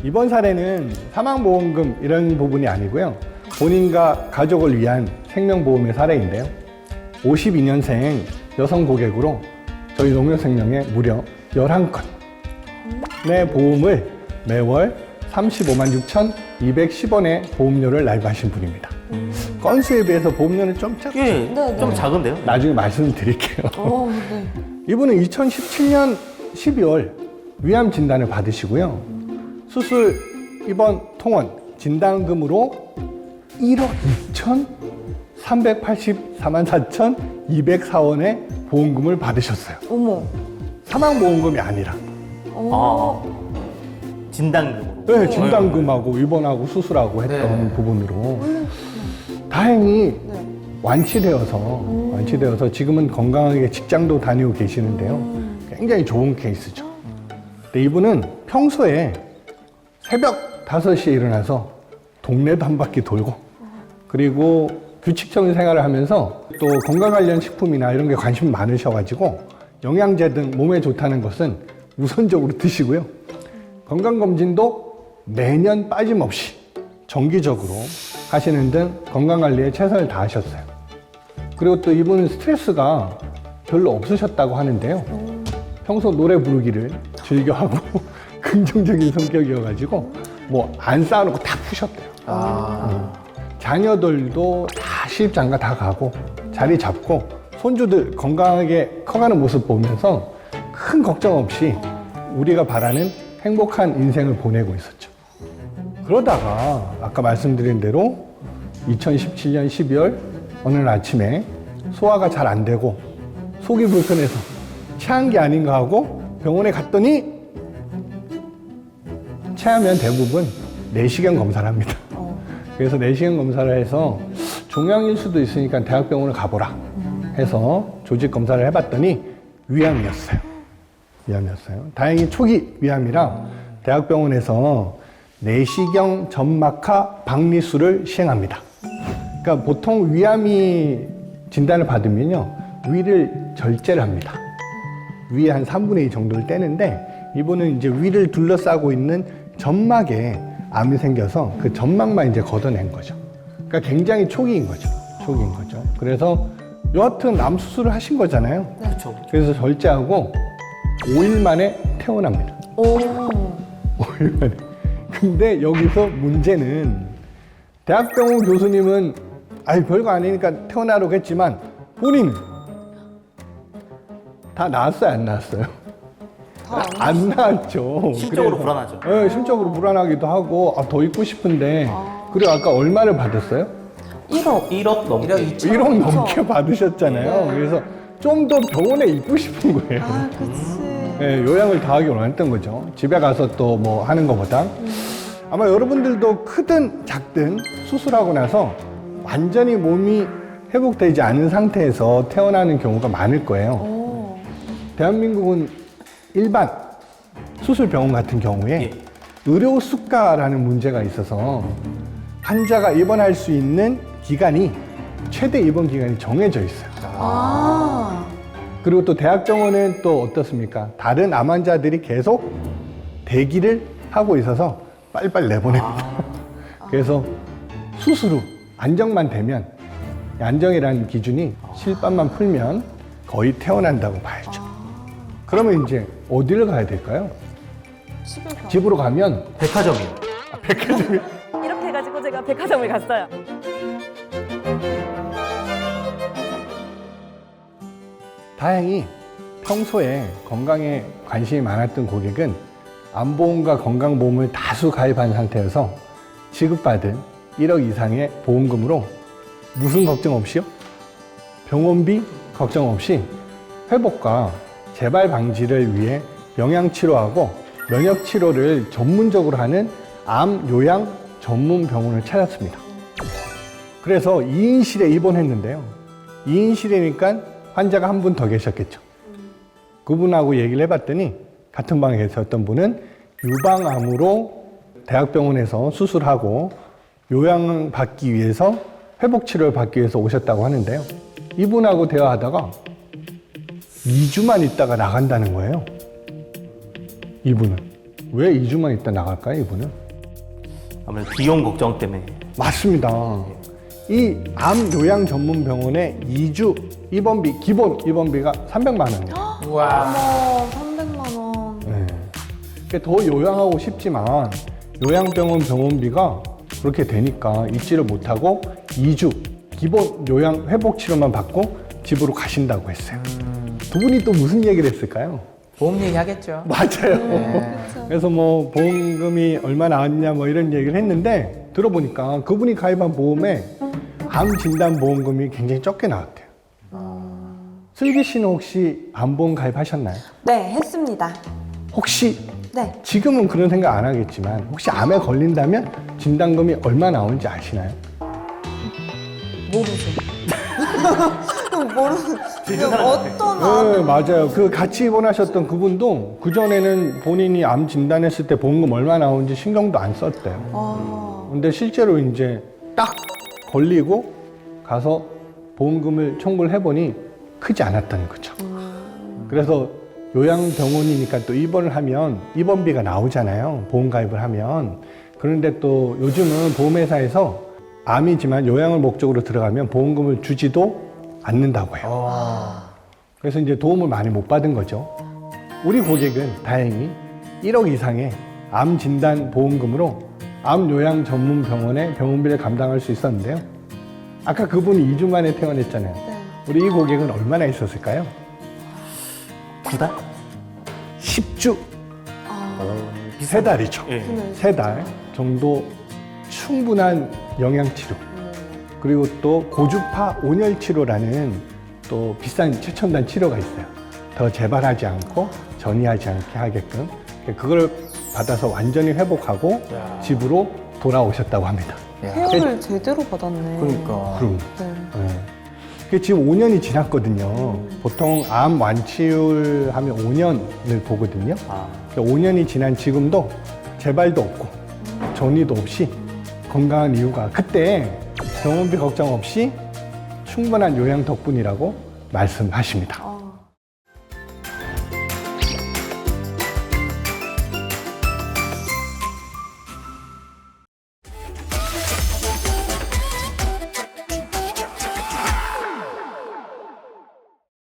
이번 사례는 사망보험금 이런 부분이 아니고요. 본인과 가족을 위한 생명보험의 사례인데요. 52년생 여성 고객으로 저희 농협생명에 무려 11건의 보험을 매월 35만 6,210원의 보험료를 납입하신 분입니다. 건수에 비해서 보험료는 좀 작죠? 예, 네, 좀 네. 작은데요? 나중에 말씀드릴게요. 네. 이분은 2017년 12월 위암 진단을 받으시고요. 수술 입원 통원 진단금으로 1억 2,384만 4,204원의 보험금을 받으셨어요. 어머. 사망보험금이 아니라. 아, 진단금으로. 네, 진단금하고 입원하고 수술하고 했던 네. 부분으로. 다행히 네. 완치되어서 지금은 건강하게 직장도 다니고 계시는데요. 굉장히 좋은 케이스죠. 근데 이분은 평소에 새벽 5시에 일어나서 동네도 한 바퀴 돌고 그리고 규칙적인 생활을 하면서 또 건강 관련 식품이나 이런 게 관심이 많으셔가지고 영양제 등 몸에 좋다는 것은 우선적으로 드시고요. 건강검진도 매년 빠짐없이 정기적으로 하시는 등 건강관리에 최선을 다하셨어요. 그리고 또 이분은 스트레스가 별로 없으셨다고 하는데요. 평소 노래 부르기를 즐겨하고 긍정적인 성격이어가지고 뭐 안 쌓아놓고 다 푸셨대요. 자녀들도 다 시집장가 다 가고 자리 잡고 손주들 건강하게 커가는 모습 보면서 큰 걱정 없이 우리가 바라는 행복한 인생을 보내고 있었죠. 그러다가 아까 말씀드린 대로 2017년 12월 어느 날 아침에 소화가 잘 안 되고 속이 불편해서 체한 게 아닌가 하고 병원에 갔더니 체하면 대부분 내시경 검사를 합니다. 그래서 내시경 검사를 해서 종양일 수도 있으니까 대학병원을 가보라 해서 조직 검사를 해봤더니 위암이었어요. 다행히 초기 위암이라 대학병원에서 내시경 점막하 박리술을 시행합니다. 그러니까 보통 위암이 진단을 받으면요, 위를 절제를 합니다. 위에 한 3분의 2 정도를 떼는데 이분은 이제 위를 둘러싸고 있는 점막에 암이 생겨서 그 점막만 이제 걷어낸 거죠. 그러니까 굉장히 초기인 거죠. 그래서 여하튼 암 수술을 하신 거잖아요. 그렇죠. 그래서 절제하고 5일 만에 퇴원합니다. 오. 5일 만에. 근데 여기서 문제는 대학병원 교수님은 아이 별거 아니니까 퇴원하라고 했지만 본인 다 나았어요, 안 나았어요? 안 나았죠. 심적으로 그래서, 불안하죠. 네, 심적으로 불안하기도 하고 더 있고 싶은데 그리고 아까 얼마를 받았어요? 1억. 1억 넘게. 1억 넘게 받으셨잖아요. 그래서 좀 더 병원에 있고 싶은 거예요. 아, 그치. 네, 요양을 다 하기 원했던 거죠. 집에 가서 또 뭐 하는 것보다. 아마 여러분들도 크든 작든 수술하고 나서 완전히 몸이 회복되지 않은 상태에서 퇴원하는 경우가 많을 거예요. 오. 대한민국은 일반 수술병원 같은 경우에 예. 의료 수가라는 문제가 있어서 환자가 입원할 수 있는 기간이 최대 입원 기간이 정해져 있어요. 아. 그리고 또 대학병원은 또 어떻습니까? 다른 암 환자들이 계속 대기를 하고 있어서 빨리빨리 내보냅니다. 그래서 수술 후 안정만 되면, 안정이라는 기준이 실밥만 풀면 거의 퇴원한다고 봐야죠. 그러면 이제 어디를 가야 될까요? 집으로 가면 백화점이요. 이렇게 해가지고 제가 백화점을 갔어요. 다행히 평소에 건강에 관심이 많았던 고객은 암보험과 건강보험을 다수 가입한 상태여서 지급받은 1억 이상의 보험금으로 무슨 걱정 없이요? 병원비 걱정 없이 회복과 재발 방지를 위해 영양치료하고 면역치료를 전문적으로 하는 암 요양 전문 병원을 찾았습니다. 그래서 2인실에 입원했는데요. 2인실이니까 환자가 한 분 더 계셨겠죠. 그분하고 얘기를 해봤더니 같은 방에 계셨던 분은 유방암으로 대학병원에서 수술하고 요양받기 위해서 회복치료를 받기 위해서 오셨다고 하는데요. 이분하고 대화하다가 2주만 있다가 나간다는 거예요. 이분은. 왜 2주만 있다 나갈까요, 이분은? 아무래도 비용 걱정 때문에. 맞습니다. 이 암 요양 전문 병원의 2주 입원비, 기본 입원비가 300만 원이에요. 우와. 어머, 300만 원. 네. 그러니까 더 요양하고 싶지만 요양병원 병원비가 그렇게 되니까 잊지를 못하고 2주 기본 요양 회복 치료만 받고 집으로 가신다고 했어요. 두 분이 또 무슨 얘기를 했을까요? 보험 얘기하겠죠. 맞아요. 네. 그래서 뭐 보험금이 얼마 나왔냐 뭐 이런 얘기를 했는데 들어보니까 그분이 가입한 보험에 암 진단 보험금이 굉장히 적게 나왔대요. 슬기 씨는 혹시 암보험 가입하셨나요? 네, 했습니다. 혹시 네. 지금은 그런 생각 안 하겠지만 혹시 암에 걸린다면 진단금이 얼마 나오는지 아시나요? 모르죠. 모르는. 어떤 암? 네, 맞아요. 그 같이 입원하셨던 그분도 그전에는 본인이 암 진단했을 때 보험금 얼마 나오는지 신경도 안 썼대요. 아, 근데 실제로 이제 딱 걸리고 가서 보험금을 청구를 해보니 크지 않았다는 거죠. 그래서 요양병원이니까 또 입원을 하면 입원비가 나오잖아요. 보험 가입을 하면. 그런데 또 요즘은 보험회사에서 암이지만 요양을 목적으로 들어가면 보험금을 주지도 않는다고 해요. 그래서 이제 도움을 많이 못 받은 거죠. 우리 고객은 다행히 1억 이상의 암 진단 보험금으로 암 요양 전문 병원의 병원비를 감당할 수 있었는데요. 아까 그분이 2주 만에 퇴원했잖아요. 네. 우리 이 고객은 얼마나 있었을까요? 2달? 10주, 아, 3달이죠. 예. 네. 3달 정도 충분한 영양치료, 그리고 또 고주파 온열치료라는 또 비싼 최첨단 치료가 있어요. 더 재발하지 않고 전이하지 않게 하게끔 그걸 받아서 완전히 회복하고 야. 집으로 돌아오셨다고 합니다. 야. 케어를 제대로 받았네. 그러니까. 그럼 네. 그 지금 5년이 지났거든요. 보통 암 완치율 하면 5년을 보거든요. 아, 5년이 지난 지금도 재발도 없고 전이도 없이 건강한 이유가 그때 병원비 걱정 없이 충분한 요양 덕분이라고 말씀하십니다.